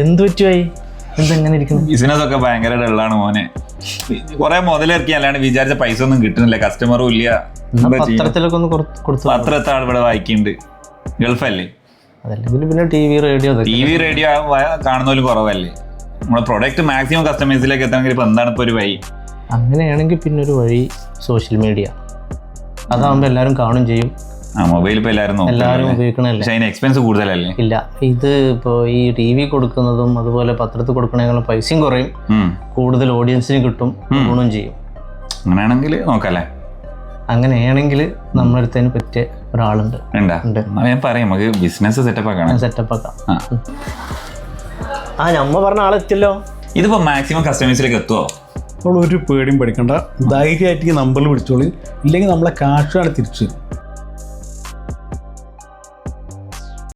എന്ത് പറ്റുമായി? എന്തെങ്ങനെ ഇരിക്കുന്നു? ബിസിനസ് ഒക്കെ ഭയങ്കര ഡള്ളാണ് മോനെ. കുറെ മുതലിറക്കി അല്ലാണ്ട് വിചാരിച്ച പൈസ ഒന്നും കിട്ടുന്നില്ല, കസ്റ്റമറും ഇല്ല. പത്രത്തിലൊക്കെ ഒന്ന് കൊടുത്തു. പത്രത്തെ ആൾ ഇവിടെ വായിക്കുന്നുണ്ട്, ഗൾഫല്ലേ. അതല്ലെങ്കിൽ പിന്നെ ടി വി റേഡിയോ കാണുന്നവരും കുറവല്ലേ. നമ്മുടെ പ്രൊഡക്റ്റ് മാക്സിമം കസ്റ്റമേഴ്സിലേക്ക് എത്തണമെങ്കിൽ ഇപ്പൊ എന്താണ് ഇപ്പൊ ഒരു വഴി? അങ്ങനെയാണെങ്കിൽ പിന്നെ ഒരു വഴി സോഷ്യൽ മീഡിയ. അതാകുമ്പോൾ എല്ലാവരും കാണും ചെയ്യും. മൊബൈൽ ഇപ്പൊ എല്ലാവരും ഉപയോഗിക്കണല്ലേ. പക്ഷെ അതിന് എക്സ്പെൻസ് കൂടുതലല്ലേ? ഇല്ല, ഇത് ഇപ്പോൾ ഈ ടി വി കൊടുക്കുന്നതും അതുപോലെ പത്രത്തിൽ കൊടുക്കണേക്കാളും പൈസയും കുറയും, കൂടുതൽ ഓഡിയൻസിന് കിട്ടും, ഗുണം ചെയ്യും. അങ്ങനെയാണെങ്കിൽ നോക്കല്ലേ. അങ്ങനെയാണെങ്കിൽ നമ്മുടെ അടുത്തതിന് പറ്റിയ ഒരാളുണ്ട്. ഞാൻ പറയാം, നമുക്ക് ബിസിനസ് സെറ്റപ്പ് ആക്കാം. നമ്മ പറഞ്ഞ ആളെത്തിയല്ലോ. ഇതിപ്പോ മാക്സിമം കസ്റ്റമേഴ്സിലേക്ക് എത്തുമോ? അപ്പോൾ ഒരു പേടിയും പഠിക്കണ്ട, ധൈര്യമായിട്ട് ഈ നമ്പറിൽ വിളിച്ചോളി. ഇല്ലെങ്കിൽ നമ്മളെ കാശാണ് തിരിച്ചു.